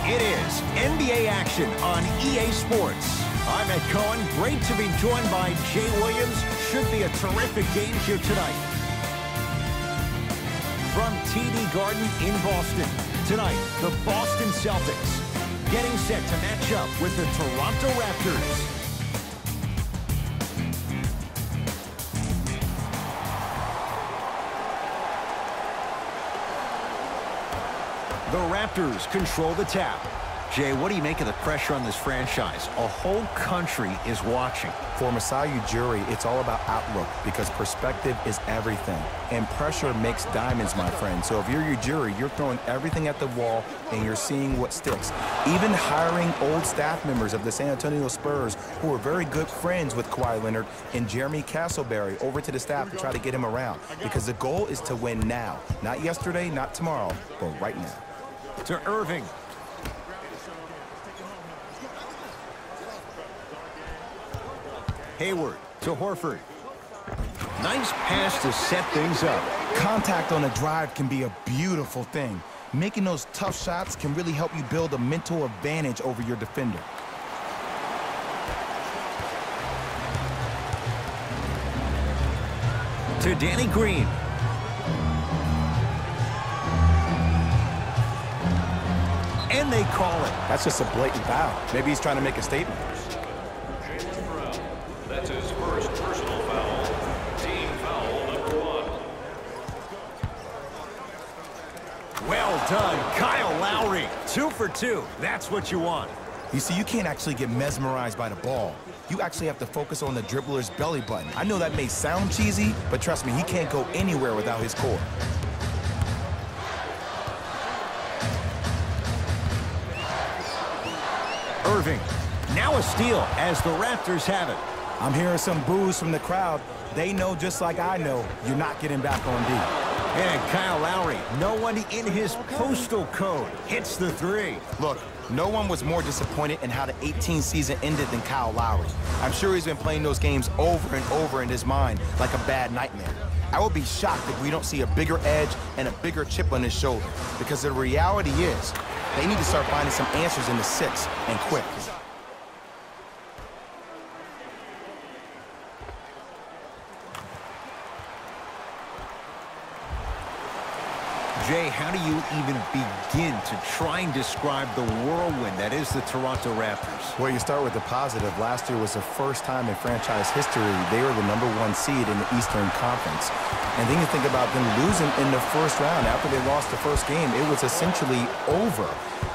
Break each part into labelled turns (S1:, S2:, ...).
S1: It is NBA action on EA Sports. I'm Ed Cohen. Great to be joined by Jay Williams. Should be a terrific game here tonight. From TD Garden in Boston, tonight, the Boston Celtics getting set to match up with the Toronto Raptors. The Raptors control the tap. Jay, what do you make of the pressure on this franchise? A whole country is watching.
S2: For Masai Ujiri, it's all about outlook because perspective is everything. And pressure makes diamonds, my friend. So if you're Ujiri, you're throwing everything at the wall and you're seeing what sticks. Even hiring old staff members of the San Antonio Spurs who are very good friends with Kawhi Leonard and Jeremy Castleberry over to the staff to try to get him around. Because the goal is to win now. Not yesterday, not tomorrow, but right now.
S1: To Irving. Hayward to Horford. Nice pass to set things up.
S2: Contact on a drive can be a beautiful thing. Making those tough shots can really help you build a mental advantage over your defender.
S1: To Danny Green. And they call it.
S2: That's just a blatant foul. Maybe he's trying to make a statement.
S3: That's his first personal foul. Team foul number 1.
S1: Well done, Kyle Lowry. 2 for 2. That's what you want.
S2: You see, you can't actually get mesmerized by the ball. You actually have to focus on the dribbler's belly button. I know that may sound cheesy, but trust me, he can't go anywhere without his core.
S1: Irving. Now a steal as the Raptors have it.
S2: I'm hearing some boos from the crowd. They know just like I know you're not getting back on D.
S1: And Kyle Lowry, no one in his postal code, hits the 3.
S2: Look, no one was more disappointed in how the 18 season ended than Kyle Lowry. I'm sure he's been playing those games over and over in his mind like a bad nightmare. I would be shocked if we don't see a bigger edge and a bigger chip on his shoulder, because the reality is they need to start finding some answers in the 6 and quick.
S1: Jay, how do you even begin to try and describe the whirlwind that is the Toronto Raptors?
S2: Well, you start with the positive. Last year was the first time in franchise history they were the #1 seed in the Eastern Conference. And then you think about them losing in the first round. After they lost the first game, it was essentially over.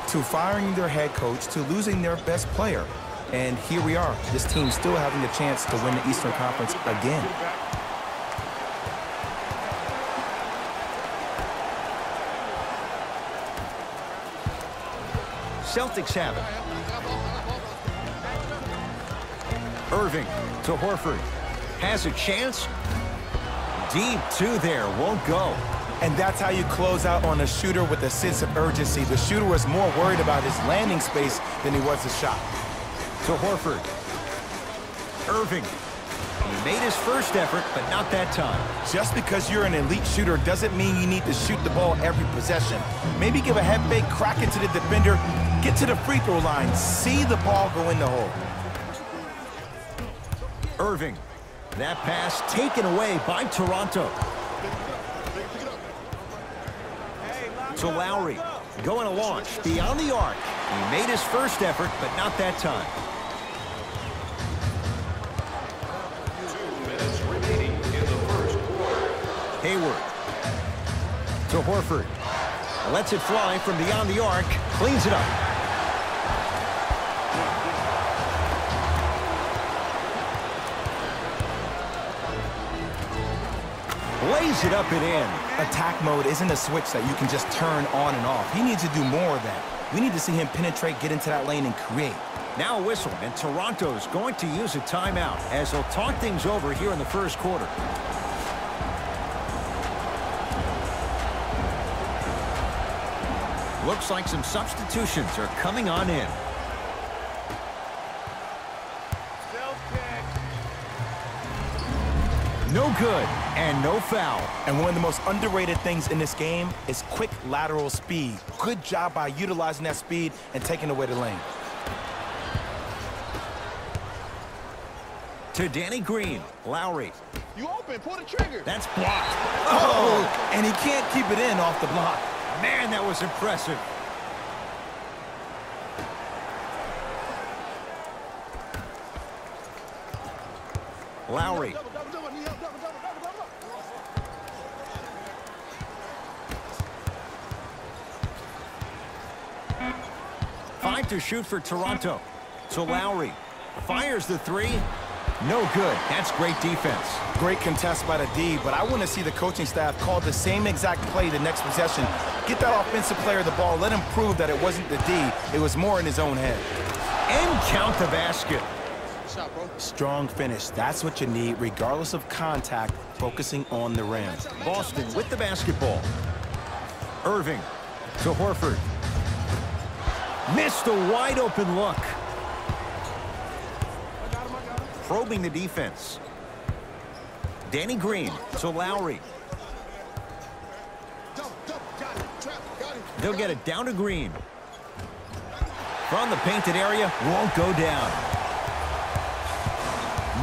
S2: To firing their head coach, to losing their best player. And here we are, this team still having the chance to win the Eastern Conference again.
S1: Celtics have it. Irving to Horford. Has a chance. Deep 2 there. Won't go.
S2: And that's how you close out on a shooter with a sense of urgency. The shooter was more worried about his landing space than he was his shot.
S1: To Horford. Irving. He made his first effort, but not that time.
S2: Just because you're an elite shooter doesn't mean you need to shoot the ball every possession. Maybe give a head fake, crack into the defender, get to the free throw line, see the ball go in the hole.
S1: Irving. That pass taken away by Toronto. To Lowry. Going to launch beyond the arc. He made his first effort, but not that time.
S3: 2 minutes remaining in the first quarter.
S1: Hayward. To Horford. Lets it fly from beyond the arc. Cleans it up. Lays it up and in.
S2: Attack mode isn't a switch that you can just turn on and off. He needs to do more of that. We need to see him penetrate, get into that lane, and create.
S1: Now a whistle, and Toronto's going to use a timeout as they'll talk things over here in the first quarter. Looks like some substitutions are coming on in. No good, and no foul.
S2: And one of the most underrated things in this game is quick lateral speed. Good job by utilizing that speed and taking away the lane.
S1: To Danny Green. Lowry.
S4: You open, pull the trigger.
S1: That's blocked.
S2: Oh, and he can't keep it in off the block.
S1: Man, that was impressive. Lowry. 5 to shoot for Toronto. So Lowry fires the three. No good. That's great defense.
S2: Great contest by the D, but I want to see the coaching staff call the same exact play the next possession. Get that offensive player the ball. Let him prove that it wasn't the D. It was more in his own head.
S1: And count the basket.
S4: Shot, bro.
S2: Strong finish. That's what you need, regardless of contact, focusing on the rim.
S1: Boston with the basketball. Irving to Horford. Missed a wide open look. Probing the defense. Danny Green to Lowry. They'll get it down to Green. From the painted area, won't go down.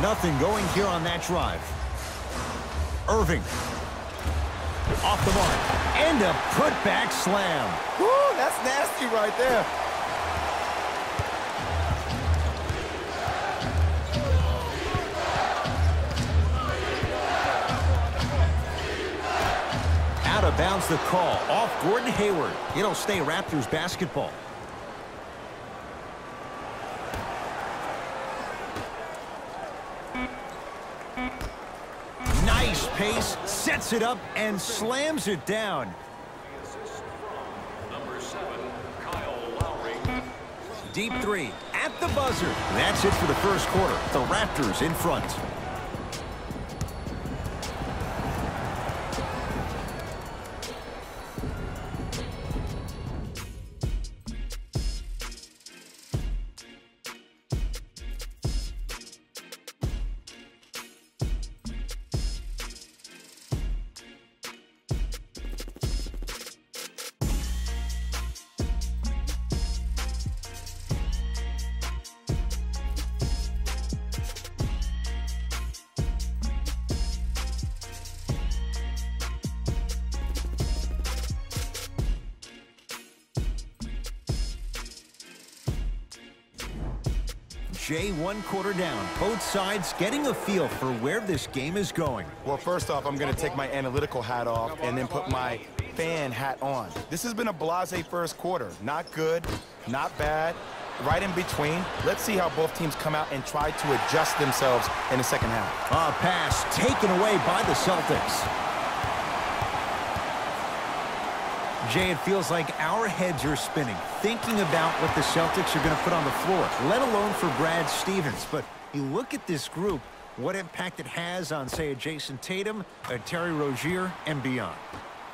S1: Nothing going here on that drive. Irving. Off the mark. And a putback slam.
S2: Woo, that's nasty right there.
S1: Out of bounds the call. Off Gordon Hayward. It'll stay Raptors basketball. Nice pace. Sets it up and slams it down.
S3: Number 7, Kyle Lowry.
S1: Deep three at the buzzer. That's it for the first quarter. The Raptors in front. Jay, 1 quarter down. Both sides getting a feel for where this game is going.
S2: Well, first off, I'm going to take my analytical hat off and then put my fan hat on. This has been a blasé first quarter. Not good, not bad, right in between. Let's see how both teams come out and try to adjust themselves in the second half.
S1: A pass taken away by the Celtics. Jay, it feels like our heads are spinning, thinking about what the Celtics are going to put on the floor, let alone for Brad Stevens. But you look at this group, what impact it has on, say, a Jason Tatum, a Terry Rozier, and beyond.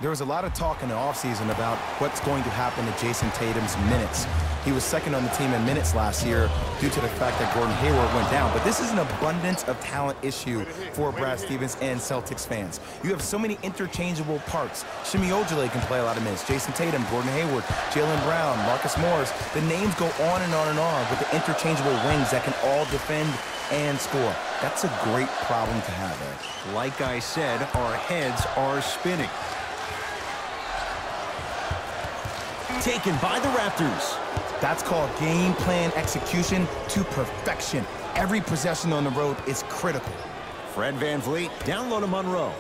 S2: There was a lot of talk in the offseason about what's going to happen to Jason Tatum's minutes. He was second on the team in minutes last year due to the fact that Gordon Hayward went down. But this is an abundance of talent issue for Brad Stevens and Celtics fans. You have so many interchangeable parts. Shimi Ojale can play a lot of minutes. Jason Tatum, Gordon Hayward, Jaylen Brown, Marcus Morris. The names go on and on and on with the interchangeable wings that can all defend and score. That's a great problem to have, Ed.
S1: Like I said, our heads are spinning. Taken by the Raptors.
S2: That's called game plan execution to perfection. Every possession on the road is critical.
S1: Fred VanVleet down low to Monroe.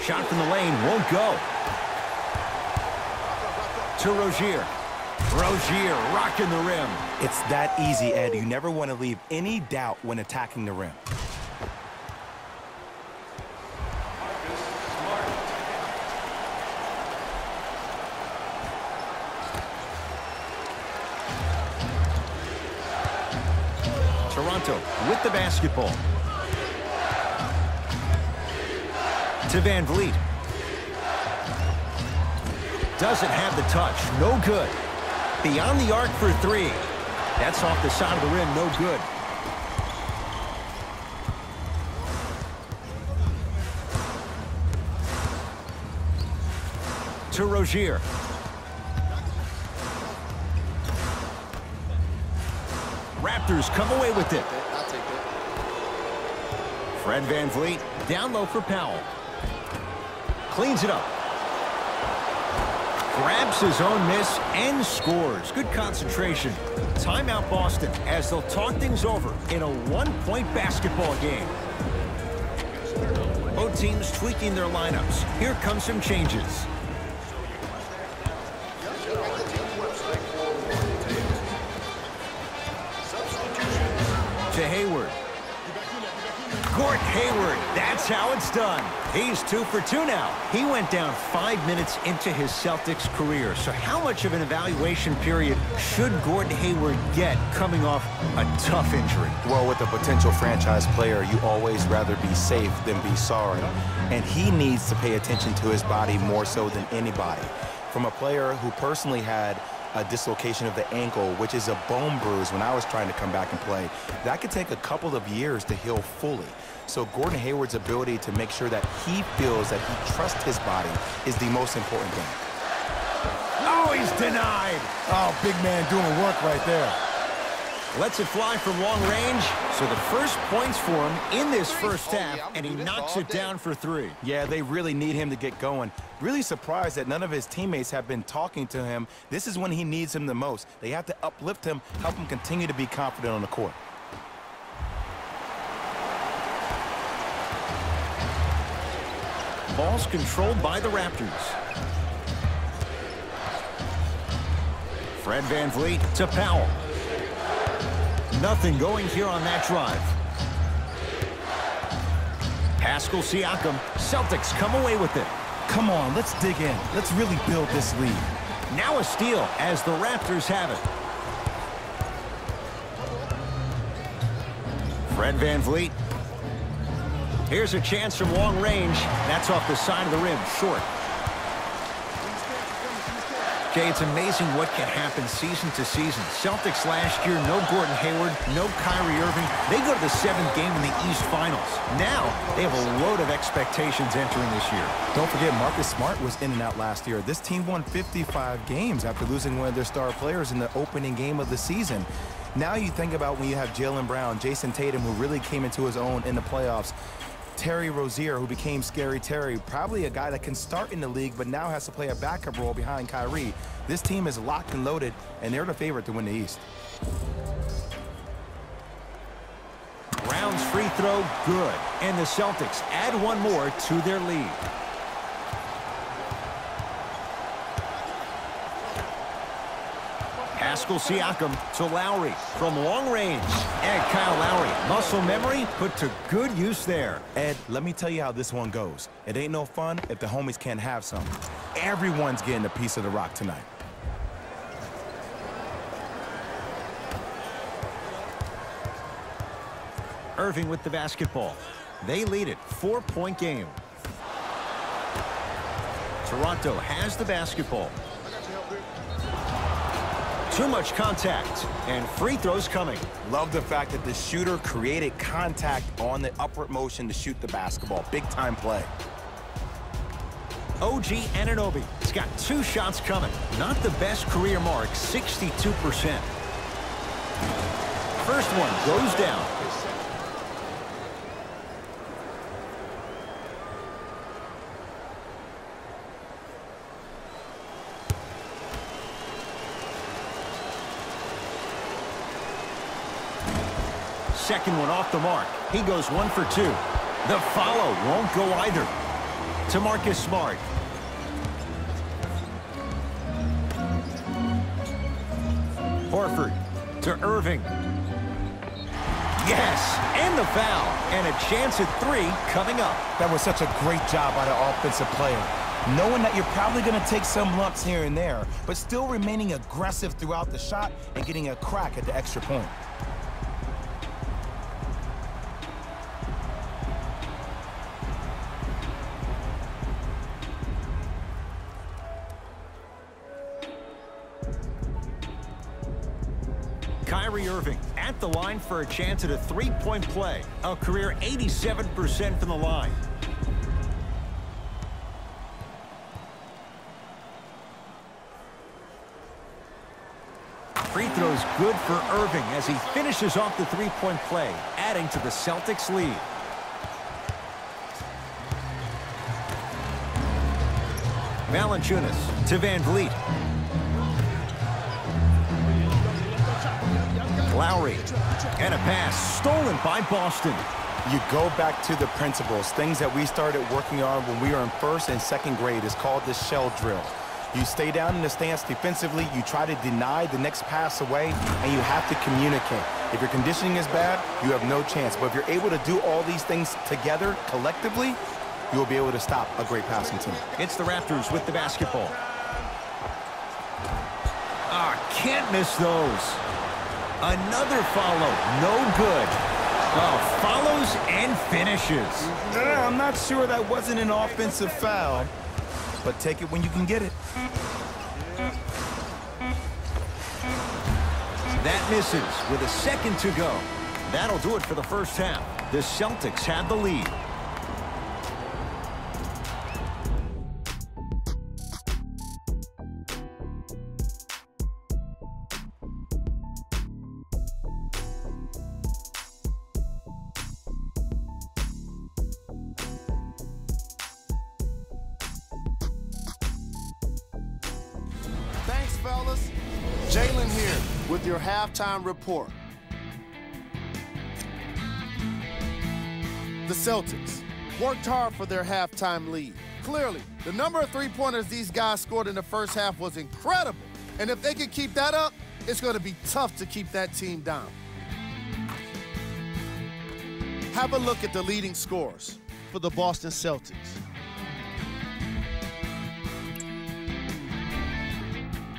S1: Shot from the lane won't go. To Rozier. Rozier rocking the rim.
S2: It's that easy, Ed. You never want to leave any doubt when attacking the rim.
S1: Toronto with the basketball. To VanVleet. Doesn't have the touch. No good. Beyond the arc for three. That's off the side of the rim. No good. to Rozier. Raptors come away with it.
S4: I'll take it.
S1: Fred VanVleet down low for Powell. Cleans it up. Grabs his own miss and scores. Good concentration. Timeout Boston as they'll talk things over in a one-point basketball game. Both teams tweaking their lineups. Here come some changes. To Hayward. Gordon Hayward, that's how it's done. He's 2 for 2 now. He went down 5 minutes into his Celtics career. So how much of an evaluation period should Gordon Hayward get coming off a tough injury?
S2: Well, with a potential franchise player, you always rather be safe than be sorry. And he needs to pay attention to his body more so than anybody. From a player who personally had a dislocation of the ankle, which is a bone bruise when I was trying to come back and play, that could take a couple of years to heal fully. So Gordon Hayward's ability to make sure that he feels that he trusts his body is the most important thing.
S1: Oh, he's denied.
S2: Oh, big man doing work right there.
S1: Lets it fly from long range. So the first points for him in this first half, and he knocks it down for 3.
S2: Yeah, they really need him to get going. Really surprised that none of his teammates have been talking to him. This is when he needs him the most. They have to uplift him, help him continue to be confident on the court.
S1: Ball's controlled by the Raptors. Fred VanVleet to Powell. Nothing going here on that drive. Pascal Siakam. Celtics come away with it.
S2: Come on, let's dig in. Let's really build this lead.
S1: Now a steal as the Raptors have it. Fred VanVleet. Here's a chance from long range. That's off the side of the rim, short. Jay, it's amazing what can happen season to season. Celtics last year, no Gordon Hayward, no Kyrie Irving. They go to the 7th game in the East Finals. Now, they have a load of expectations entering this year.
S2: Don't forget, Marcus Smart was in and out last year. This team won 55 games after losing one of their star players in the opening game of the season. Now you think about when you have Jaylen Brown, Jason Tatum, who really came into his own in the playoffs, Terry Rozier, who became Scary Terry, probably a guy that can start in the league but now has to play a backup role behind Kyrie. This team is locked and loaded, and they're the favorite to win the East.
S1: Brown's free throw, good. And the Celtics add one more to their lead. Pascal Siakam to Lowry from long range. And Kyle Lowry, muscle memory put to good use there.
S2: Ed, let me tell you how this one goes. It ain't no fun if the homies can't have some. Everyone's getting a piece of the rock tonight.
S1: Irving with the basketball. They lead it, 4-point game. Toronto has the basketball. Too much contact, and free throws coming.
S2: Love the fact that the shooter created contact on the upward motion to shoot the basketball. Big time play.
S1: OG Anunoby has got 2 shots coming. Not the best career mark, 62%. First one goes down. Second one off the mark. He goes 1 for 2. The follow won't go either. To Marcus Smart. Horford to Irving. Yes, and the foul. And a chance at 3 coming up.
S2: That was such a great job by the offensive player. Knowing that you're probably going to take some lumps here and there, but still remaining aggressive throughout the shot and getting a crack at the extra point.
S1: Kyrie Irving at the line for a chance at a 3-point play. A career 87% from the line. Free throw's good for Irving as he finishes off the three-point play, adding to the Celtics lead. Valanciunas to Van Vliet. Lowry. And a pass stolen by Boston.
S2: You go back to the principles, things that we started working on when we were in first and second grade. Is called the shell drill. You stay down in the stance defensively, you try to deny the next pass away, and you have to communicate. If your conditioning is bad, you have no chance. But if you're able to do all these things together, collectively, you'll be able to stop a great passing team.
S1: It's the Raptors with the basketball. Can't miss those. Another follow, no good. Follows and finishes.
S2: I'm not sure that wasn't an offensive foul, but take it when you can get it.
S1: That misses with a second to go. That'll do it for the first half. The Celtics have the lead.
S5: Thanks, fellas. Jalen here with your halftime report. The Celtics worked hard for their halftime lead. Clearly, the number of three-pointers these guys scored in the first half was incredible. And if they can keep that up, it's going to be tough to keep that team down. Have a look at the leading scorers for the Boston Celtics.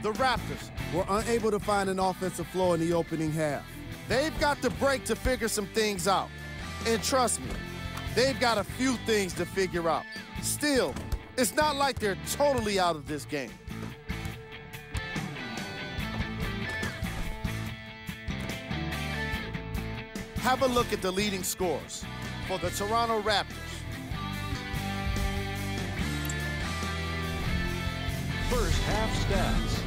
S5: The Raptors were unable to find an offensive flow in the opening half. They've got the break to figure some things out. And trust me, they've got a few things to figure out. Still, it's not like they're totally out of this game. Have a look at the leading scorers for the Toronto Raptors.
S3: First half stats.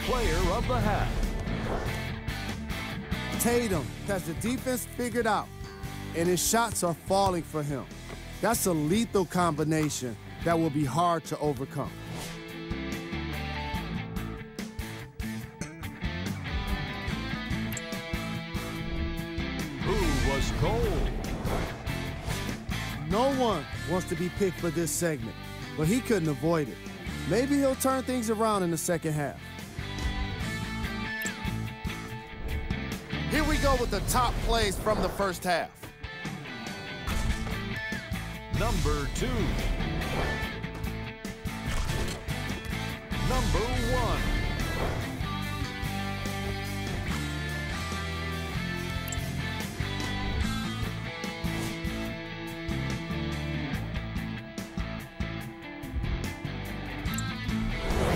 S3: Player of the half.
S5: Tatum has the defense figured out, and his shots are falling for him. That's a lethal combination that will be hard to overcome.
S3: Who was cold?
S5: No one wants to be picked for this segment, but he couldn't avoid it. Maybe he'll turn things around in the second half. Here we go with the top plays from the first half.
S3: Number 2. Number 1.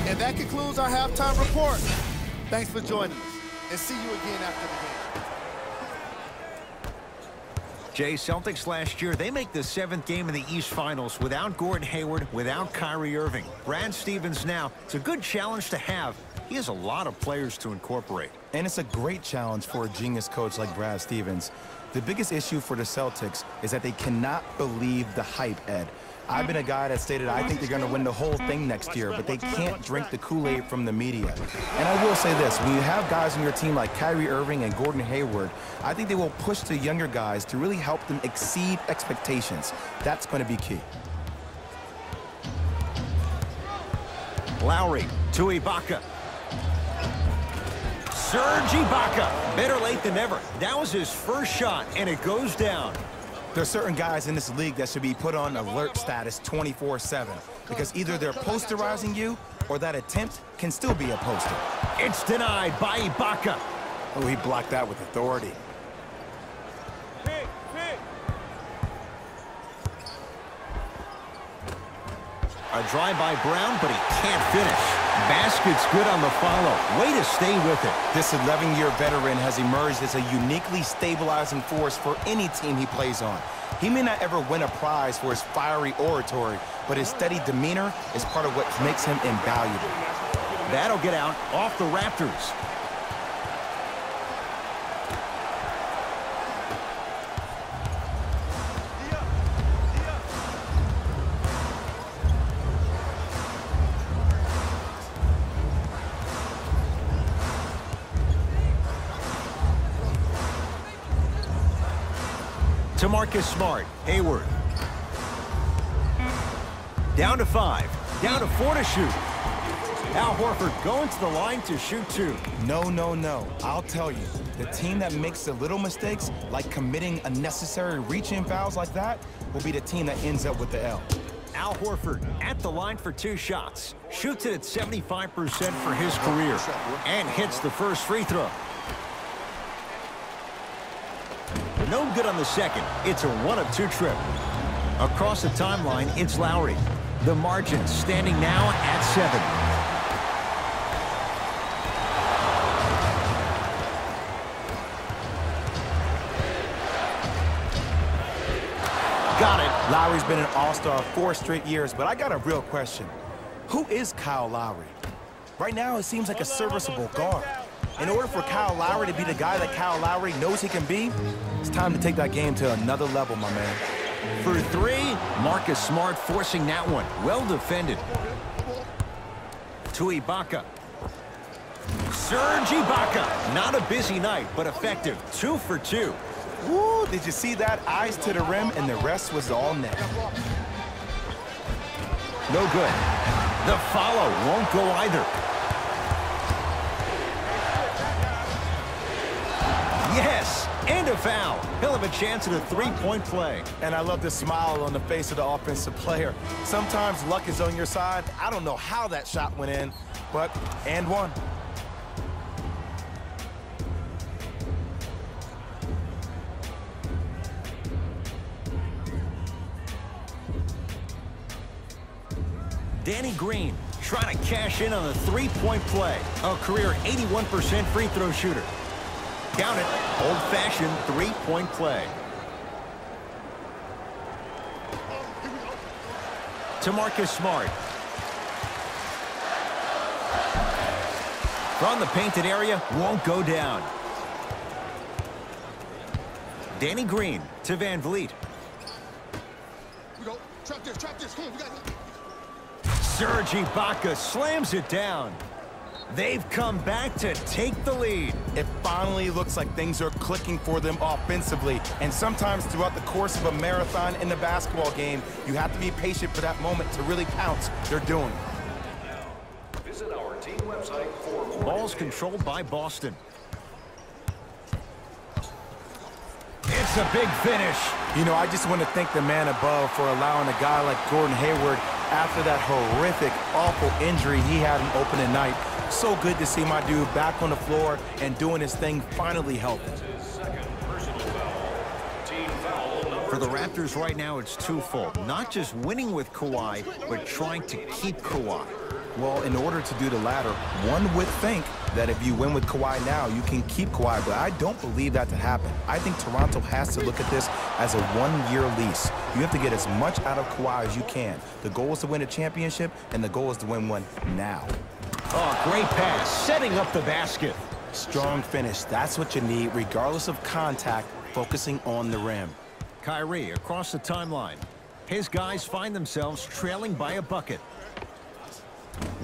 S5: And that concludes our halftime report. Thanks for joining us, and see you again after the game.
S1: Jay, Celtics last year, they make the 7th game in the East Finals without Gordon Hayward, without Kyrie Irving. Brad Stevens now, it's a good challenge to have. He has a lot of players to incorporate.
S2: And it's a great challenge for a genius coach like Brad Stevens. The biggest issue for the Celtics is that they cannot believe the hype, Ed. I've been a guy that stated I think they're going to win the whole thing next year, but they can't drink the Kool-Aid from the media. And I will say this, when you have guys on your team like Kyrie Irving and Gordon Hayward, I think they will push the younger guys to really help them exceed expectations. That's going to be key.
S1: Lowry to Ibaka. Serge Ibaka, better late than never. That was his first shot, and it goes down.
S2: There are certain guys in this league that should be put on alert status 24/7 because either they're posterizing you or that attempt can still be a poster.
S1: It's denied by Ibaka.
S2: Oh, he blocked that with authority.
S1: A drive by Brown, but he can't finish. Basket's good on the follow. Way to stay with it.
S2: This 11-year veteran has emerged as a uniquely stabilizing force for any team he plays on. He may not ever win a prize for his fiery oratory, but his steady demeanor is part of what makes him invaluable.
S1: That'll get out off the Raptors. To Marcus Smart, Hayward. Down to 5, down to 4 to shoot. Al Horford going to the line to shoot 2.
S2: No, no, no. I'll tell you, the team that makes the little mistakes, like committing unnecessary reach-in fouls like that, will be the team that ends up with the L.
S1: Al Horford at the line for 2 shots. Shoots it at 75% for his career and hits the first free throw. No good on the second. It's a 1 of 2 trip. Across the timeline, it's Lowry. The margin standing now at 7. Got it.
S2: Lowry's been an all-star 4 straight years, but I got a real question. Who is Kyle Lowry? Right now, it seems like a serviceable guard. In order for Kyle Lowry to be the guy that Kyle Lowry knows he can be, it's time to take that game to another level, my man.
S1: For 3, Marcus Smart forcing that one. Well defended. To Ibaka. Serge Ibaka. Not a busy night, but effective. 2 for 2.
S2: Woo, did you see that? Eyes to the rim, and the rest was all net.
S1: No good. The follow won't go either. Yes, and a foul. He'll have a chance at a 3-point play.
S2: And I love the smile on the face of the offensive player. Sometimes luck is on your side. I don't know how that shot went in, but and one.
S1: Danny Green trying to cash in on a 3-point play. A career 81% free throw shooter. Count it, old-fashioned 3-point play. To Marcus Smart. From the painted area, won't go down. Danny Green to Van Vliet.
S4: We go. Trap this, trap this. Come on, we got it.
S1: Serge Ibaka slams it down. They've come back to take the lead.
S2: It finally looks like things are clicking for them offensively. And sometimes throughout the course of a marathon in the basketball game, you have to be patient for that moment to really pounce. They're doing it.
S3: Now, visit our team website for more.
S1: Ball's controlled by Boston. It's a big finish.
S2: You know, I just want to thank the man above for allowing a guy like Gordon Hayward, after that horrific, awful injury he had in opening night. So good to see my dude back on the floor and doing his thing, finally healthy.
S1: For the Raptors right now, it's twofold. Not just winning with Kawhi, but trying to keep Kawhi.
S2: Well, in order to do the latter, one would think that if you win with Kawhi now, you can keep Kawhi, but I don't believe that to happen. I think Toronto has to look at this as a 1-year lease. You have to get as much out of Kawhi as you can. The goal is to win a championship, and the goal is to win one now.
S1: Oh, great pass, setting up the basket.
S2: Strong finish, that's what you need, regardless of contact, focusing on the rim.
S1: Kyrie across the timeline. His guys find themselves trailing by a bucket.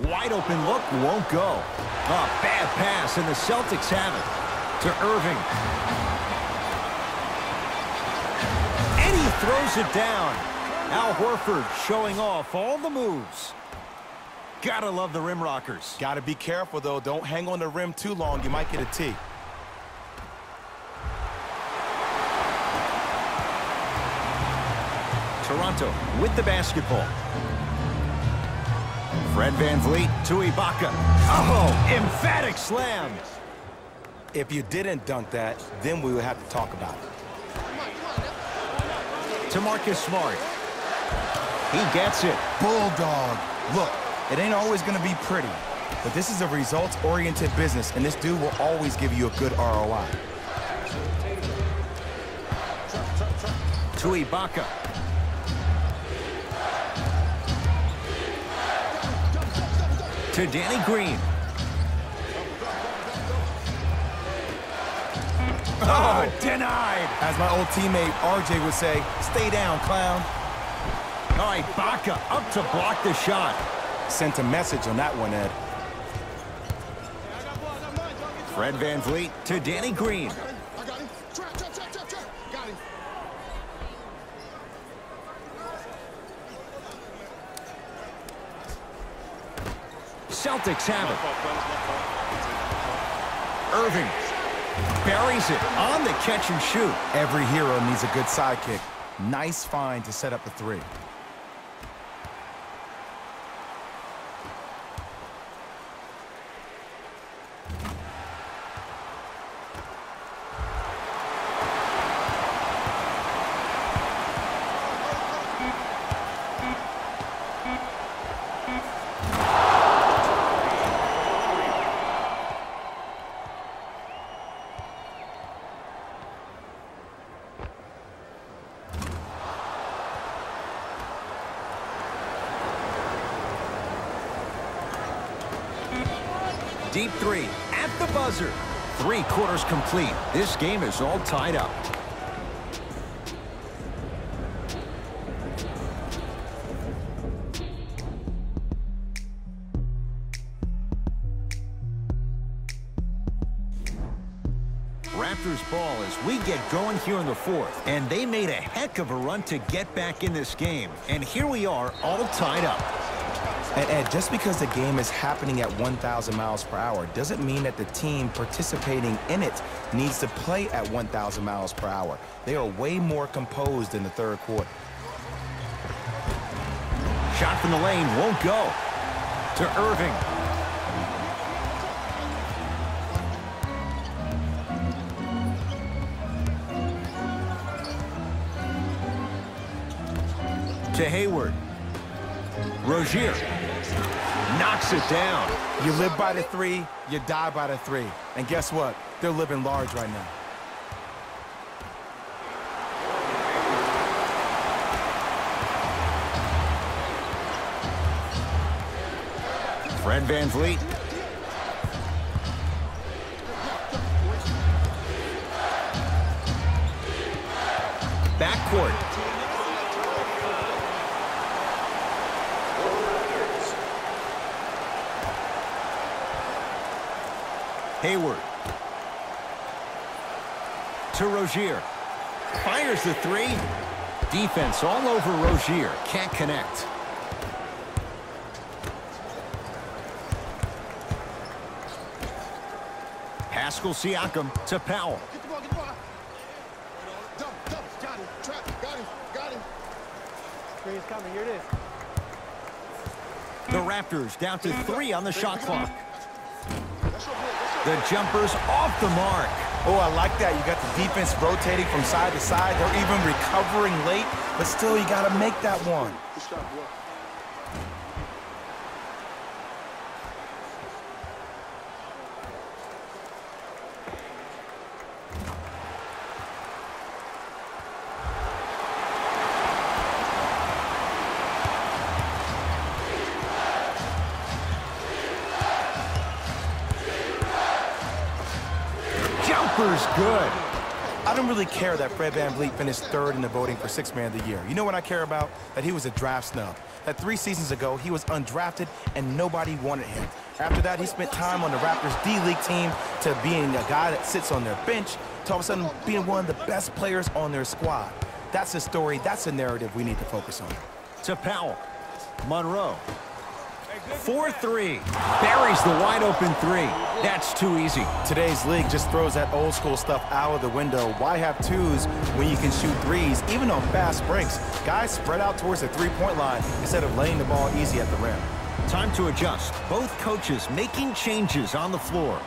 S1: Wide open look, won't go. Oh, bad pass, and the Celtics have it. To Irving. And he throws it down. Al Horford showing off all the moves. Gotta love the rim rockers.
S2: Gotta be careful, though. Don't hang on the rim too long. You might get a tee.
S1: Toronto with the basketball. Fred VanVleet to Ibaka. Oh, emphatic slam.
S2: If you didn't dunk that, then we would have to talk about it.
S1: To Marcus Smart. He gets it.
S2: Bulldog. Look, it ain't always going to be pretty. But this is a results-oriented business, and this dude will always give you a good ROI.
S1: To Ibaka. To Danny Green. Oh, denied.
S2: As my old teammate RJ would say, stay down, clown.
S1: All right, Ibaka up to block the shot.
S2: Sent a message on that one, Ed.
S1: Fred VanVleet to Danny Green.
S4: I got him. Trap. Got him.
S1: Celtics have it. Irving buries it on the catch and shoot.
S2: Every hero needs a good sidekick. Nice find to set up the three.
S1: Deep three at the buzzer. 3 quarters complete. This game is all tied up. Raptors ball as we get going here in the 4th. And they made a heck of a run to get back in this game. And here we are, all tied up.
S2: And Ed, just because the game is happening at 1,000 miles per hour doesn't mean that the team participating in it needs to play at 1,000 miles per hour. They are way more composed in the 3rd quarter.
S1: Shot from the lane won't go. To Irving. To Hayward. Rozier knocks it down.
S2: You live by the 3, you die by the 3. And guess what? They're living large right now.
S1: Fred VanVleet. Backcourt. Hayward. To Rozier. Fires the 3. Defense all over Rozier. Can't connect. Pascal Siakam to Powell.
S4: Get the ball. Double. Got him. Trap. Got him.
S6: Screen's coming. Here it is.
S1: The Raptors down to 3 on the shot clock. The jumper's off the mark.
S2: Oh, I like that. You got the defense rotating from side to side. They're even recovering late, but still you got to make that one.
S1: Jumper's good.
S2: I don't really care that Fred VanVleet finished 3rd in the voting for 6th Man of the Year. You know what I care about? That he was a draft snub. That 3 seasons ago, he was undrafted and nobody wanted him. After that, he spent time on the Raptors D-League team to being a guy that sits on their bench to all of a sudden being one of the best players on their squad. That's a story, that's a narrative we need to focus on.
S1: To Powell. Monroe. 4-3. Buries the wide open 3. That's too easy.
S2: Today's league just throws that old school stuff out of the window. Why have 2s when you can shoot 3s, even on fast breaks? Guys spread out towards the 3-point line instead of laying the ball easy at the rim.
S1: Time to adjust. Both coaches making changes on the floor.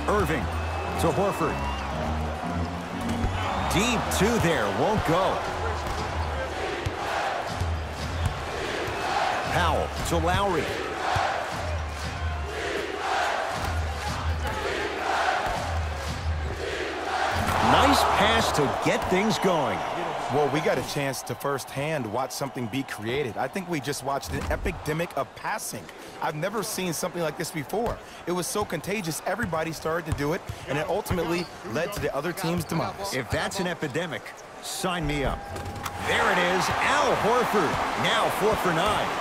S1: Irving to Horford. Deep 2 there. Won't go. Powell to Lowry. Nice pass to get things going.
S2: Well, we got a chance to firsthand watch something be created. I think we just watched an epidemic of passing. I've never seen something like this before. It was so contagious, everybody started to do it, and it ultimately led to the other team's demise.
S1: If that's an epidemic, sign me up. There it is, Al Horford, now 4 for 9.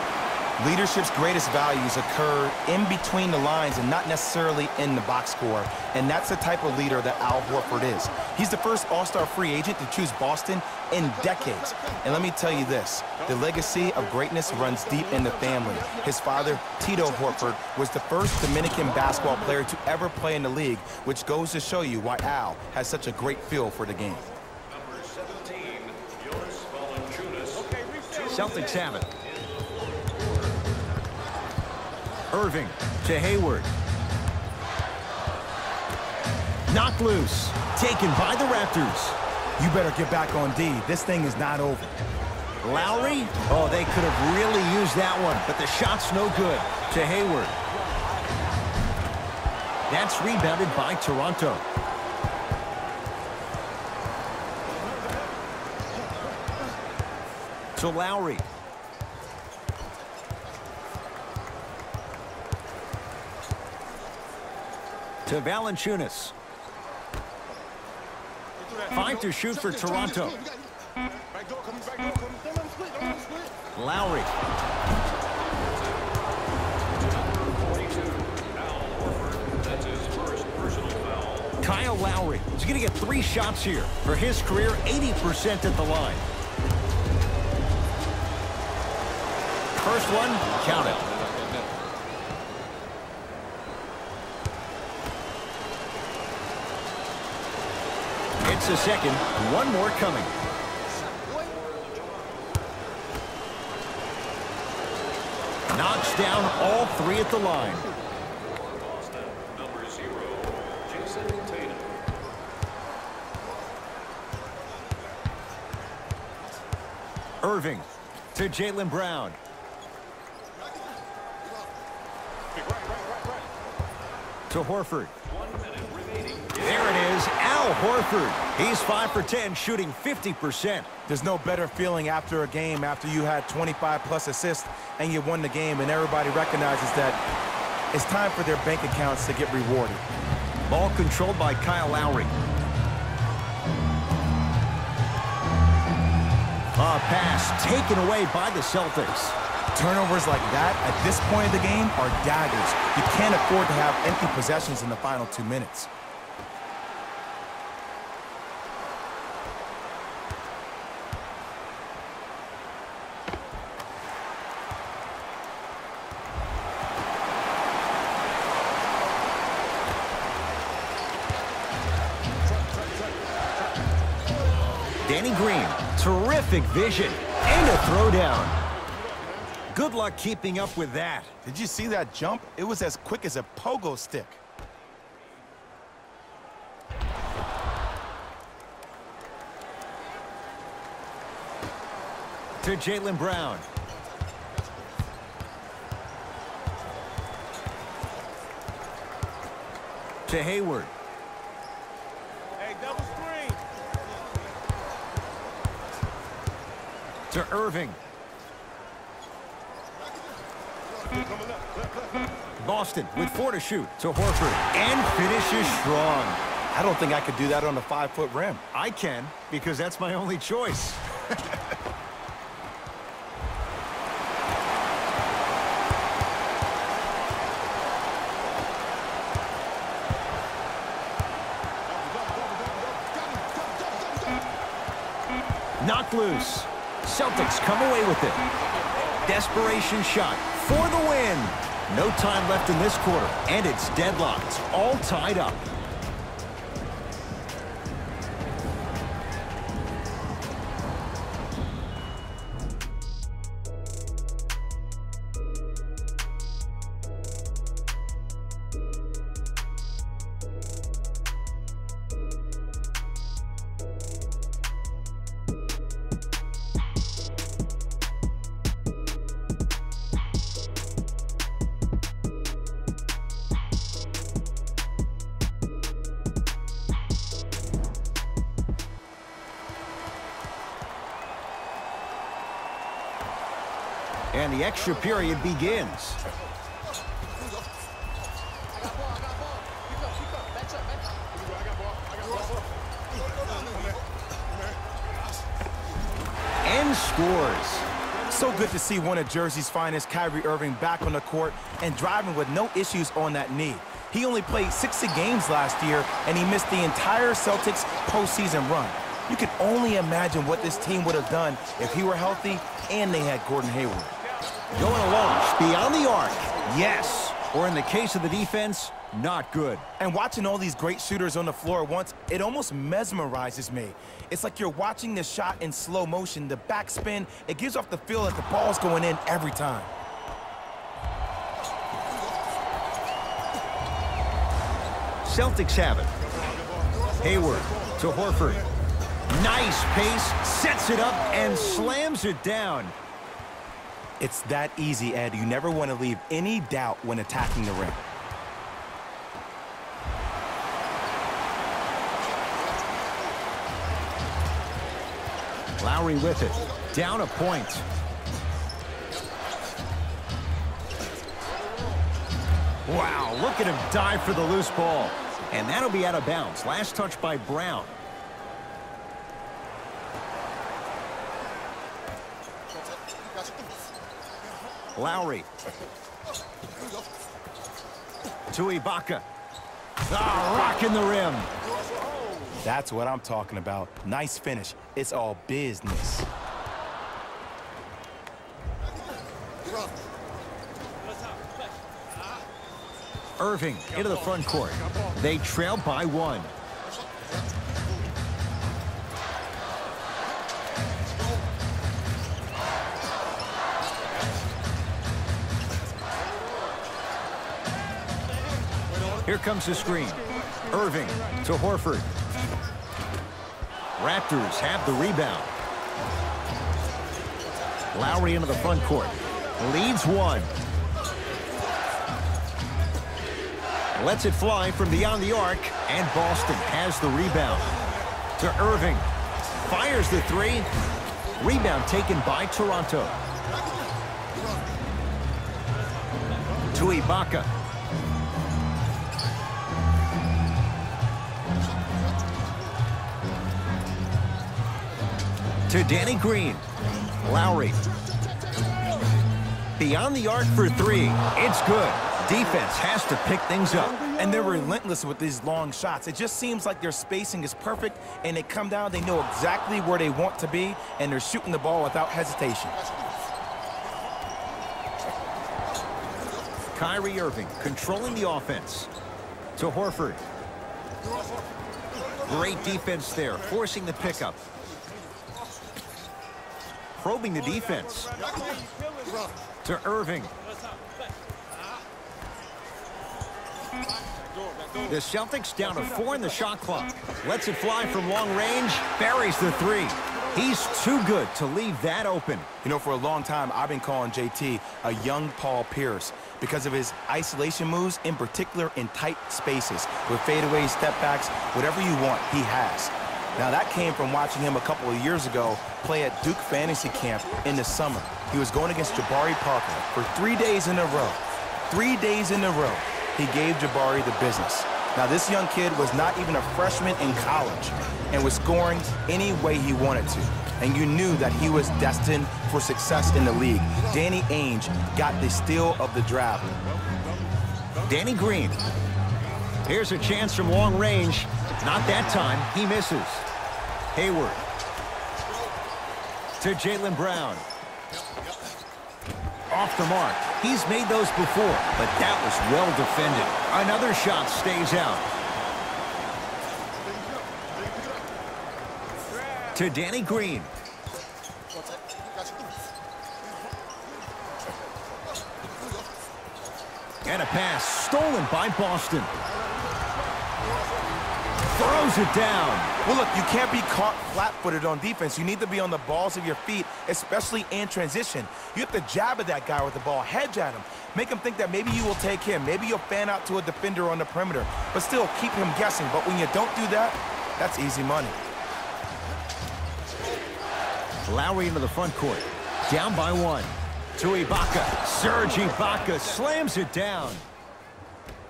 S2: Leadership's greatest values occur in between the lines and not necessarily in the box score. And that's the type of leader that Al Horford is. He's the first all-star free agent to choose Boston in decades. And let me tell you this, the legacy of greatness runs deep in the family. His father, Tito Horford, was the first Dominican basketball player to ever play in the league, which goes to show you why Al has such a great feel for the game.
S1: Celtics have it. Irving to Hayward. Knocked loose. Taken by the Raptors.
S2: You better get back on D. This thing is not over.
S1: Lowry? Oh, they could have really used that one, but the shot's no good. To Hayward. That's rebounded by Toronto. To Lowry. To Valanciunas. 5 to shoot for Toronto. Lowry. Kyle Lowry is going to get 3 shots here. For his career, 80% at the line. First one, count it. It's a second, one more coming. Knocks down all 3 at the line. Irving to Jaylen Brown. To Horford. There it is, Al Horford. He's 5 for 10, shooting 50%.
S2: There's no better feeling after a game after you had 25+ assists and you won the game and everybody recognizes that it's time for their bank accounts to get rewarded.
S1: Ball controlled by Kyle Lowry. A pass taken away by the Celtics.
S2: Turnovers like that at this point of the game are daggers. You can't afford to have empty possessions in the final 2 minutes.
S1: Danny Green, terrific vision, and a throwdown. Good luck keeping up with that.
S2: Did you see that jump? It was as quick as a pogo stick.
S1: To Jaylen Brown. To Hayward.
S6: Hey, double screen.
S1: To Irving. Boston with 4 to shoot. To Horford. And finishes strong.
S2: I don't think I could do that on a 5-foot rim.
S1: I can, because that's my only choice. Knocked loose. Celtics come away with it. Desperation shot for the win. No time left in this quarter, and it's deadlocked, all tied up. And the extra period begins. And scores.
S2: So good to see one of Jersey's finest, Kyrie Irving, back on the court and driving with no issues on that knee. He only played 60 games last year, and he missed the entire Celtics postseason run. You can only imagine what this team would have done if he were healthy and they had Gordon Hayward.
S1: Going to launch beyond the arc. Yes. Or in the case of the defense, not good.
S2: And watching all these great shooters on the floor at once, it almost mesmerizes me. It's like you're watching the shot in slow motion, the backspin. It gives off the feel that the ball's going in every time.
S1: Celtics have it. Hayward to Horford. Nice pace, sets it up, and slams it down.
S2: It's that easy, Ed. You never want to leave any doubt when attacking the rim.
S1: Lowry with it. Down a point. Wow, look at him dive for the loose ball. And that'll be out of bounds. Last touch by Brown. Lowry. To Ibaka. Rocking the rim.
S2: That's what I'm talking about. Nice finish. It's all business.
S1: Irving into the front court. They trail by 1. Here comes the screen. Irving to Horford. Raptors have the rebound. Lowry into the front court. Leads 1. Lets it fly from beyond the arc, and Boston has the rebound. To Irving. Fires the 3. Rebound taken by Toronto. To Ibaka. To Danny Green. Lowry. Beyond the arc for 3. It's good. Defense has to pick things up.
S2: And they're relentless with these long shots. It just seems like their spacing is perfect, and they come down, they know exactly where they want to be, and they're shooting the ball without hesitation.
S1: Kyrie Irving controlling the offense. To Horford. Great defense there, forcing the pickup. Probing the defense. To Irving. The Celtics down to 4 in the shot clock. Lets it fly from long range. Buries the 3. He's too good to leave that open.
S2: You know, for a long time, I've been calling JT a young Paul Pierce because of his isolation moves, in particular in tight spaces. With fadeaways, step backs, whatever you want, he has. Now, that came from watching him a couple of years ago play at Duke Fantasy Camp in the summer. He was going against Jabari Parker for 3 days in a row. 3 days in a row, he gave Jabari the business. Now, this young kid was not even a freshman in college and was scoring any way he wanted to. And you knew that he was destined for success in the league. Danny Ainge got the steal of the draft.
S1: Danny Green. Here's a chance from long range. Not that time. He misses. Hayward. To Jaylen Brown. Off the mark. He's made those before, but that was well defended. Another shot stays out. To Danny Green. And a pass stolen by Boston. Throws it down.
S2: Well, look, you can't be caught flat-footed on defense. You need to be on the balls of your feet, especially in transition. You have to jab at that guy with the ball, hedge at him, make him think that maybe you will take him, maybe you'll fan out to a defender on the perimeter, but still keep him guessing. But when you don't do that, that's easy money.
S1: Lowry into the front court. Down by 1. To Ibaka. Serge Ibaka slams it down.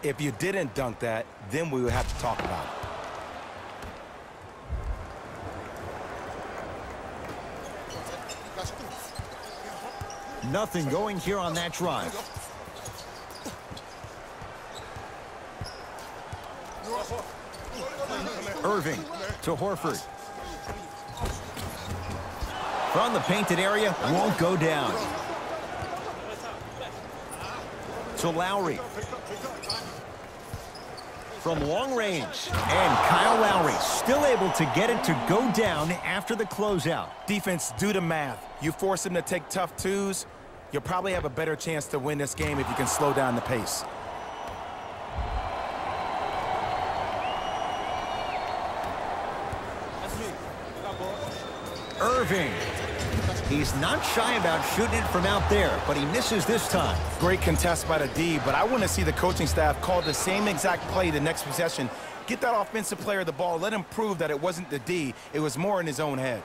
S2: If you didn't dunk that, then we would have to talk about it.
S1: Nothing going here on that drive. Irving to Horford. From the painted area, won't go down. To Lowry. From long range. And Kyle Lowry still able to get it to go down after the closeout.
S2: Defense, do the math. You force him to take tough twos, you'll probably have a better chance to win this game if you can slow down the pace.
S1: Irving. He's not shy about shooting it from out there, but he misses this time.
S2: Great contest by the D, but I want to see the coaching staff call the same exact play the next possession. Get that offensive player the ball. Let him prove that it wasn't the D. It was more in his own head.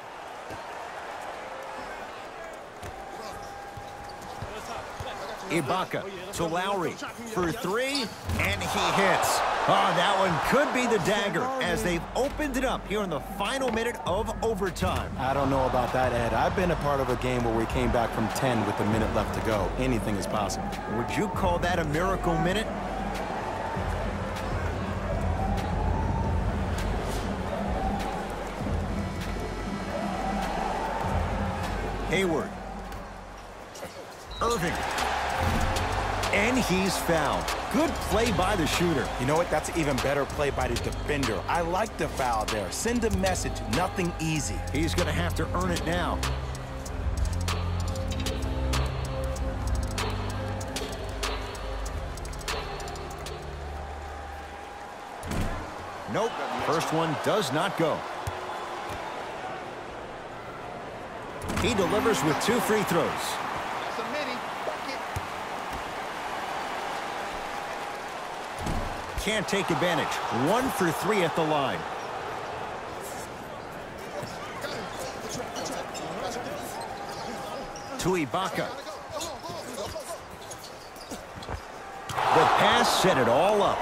S1: Ibaka to Lowry for three, and he hits. Oh, that one could be the dagger as they've opened it up here in the final minute of overtime.
S2: I don't know about that, Ed. I've been a part of a game where we came back from 10 with a minute left to go. Anything is possible.
S1: Would you call that a miracle minute? Hayward. Irving. And he's fouled. Good play by the shooter.
S2: You know what? That's an even better play by the defender. I like the foul there. Send a message. Nothing easy.
S1: He's going to have to earn it now. Nope. First one does not go. He delivers with 2 free throws. Can't take advantage. 1 for 3 at the line. To Ibaka. The pass set it all up.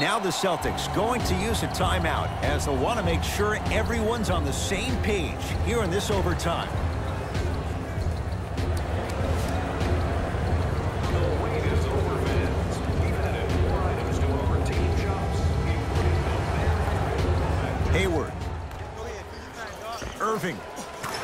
S1: Now the Celtics going to use a timeout as they'll want to make sure everyone's on the same page here in this overtime. Hayward. Irving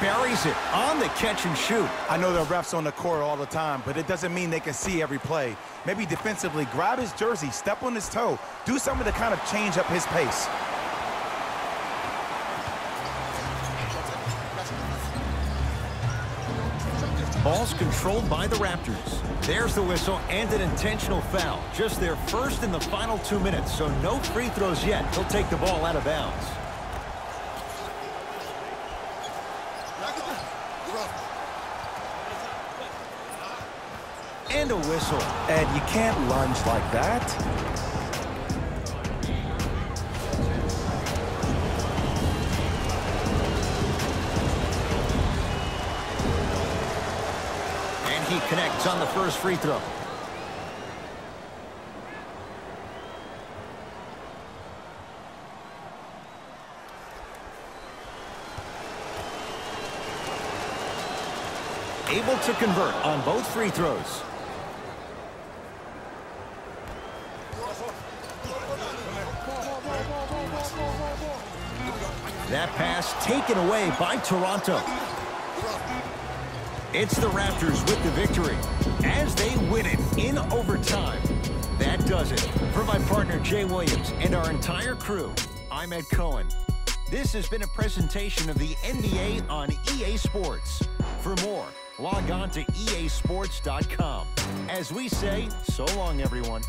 S1: buries it on the catch and shoot.
S2: I know there are refs on the court all the time, but it doesn't mean they can see every play. Maybe defensively, grab his jersey, step on his toe, do something to kind of change up his pace.
S1: Ball's controlled by the Raptors. There's the whistle and an intentional foul. Just their first in the final 2 minutes, so no free throws yet. He'll take the ball out of bounds. And a whistle.
S2: Ed, you can't lunge like that.
S1: And he connects on the first free throw. Able to convert on both free throws. That pass taken away by Toronto. It's the Raptors with the victory as they win it in overtime. That does it. For my partner Jay Williams and our entire crew, I'm Ed Cohen. This has been a presentation of the NBA on EA Sports. For more, log on to easports.com. As we say, so long, everyone.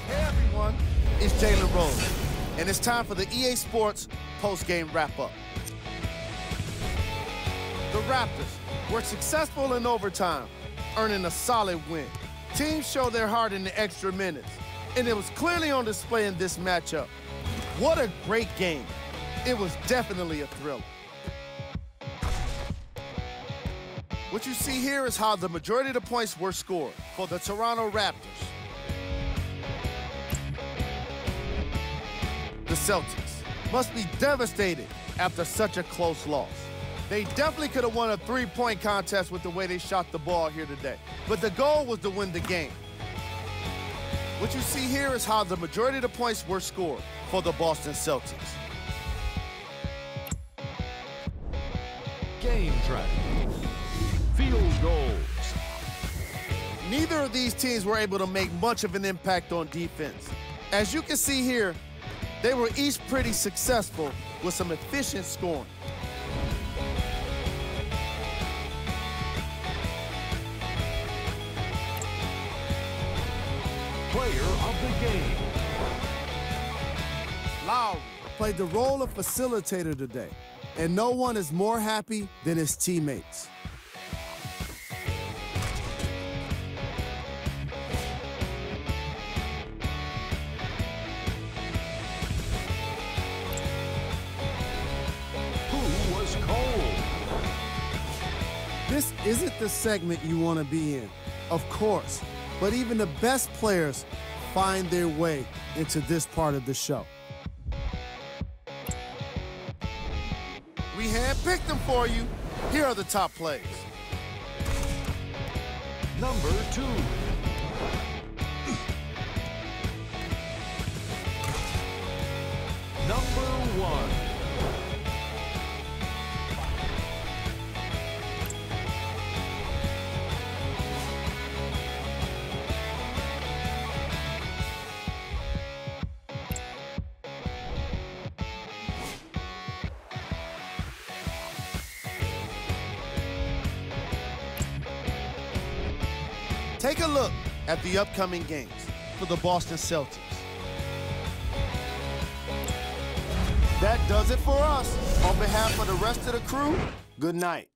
S5: Hey everyone, it's Jalen Rose, and it's time for the EA Sports post-game wrap-up. The Raptors were successful in overtime, earning a solid win. Teams showed their heart in the extra minutes, and it was clearly on display in this matchup. What a great game. It was definitely a thriller. What you see here is how the majority of the points were scored for the Toronto Raptors. The Celtics must be devastated after such a close loss. They definitely could have won a three-point contest with the way they shot the ball here today. But the goal was to win the game. What you see here is how the majority of the points were scored for the Boston Celtics.
S3: Game track. Field goals.
S5: Neither of these teams were able to make much of an impact on defense. As you can see here, they were each pretty successful with some efficient scoring.
S3: Player of the game.
S5: Lowry played the role of facilitator today, and no one is more happy than his teammates.
S3: Who was cold?
S5: This isn't the segment you want to be in, of course, but even the best players find their way into this part of the show. We handpicked them for you. Here are the top plays.
S3: Number 2. Number 1.
S5: Take a look at the upcoming games for the Boston Celtics. That does it for us. On behalf of the rest of the crew, good night.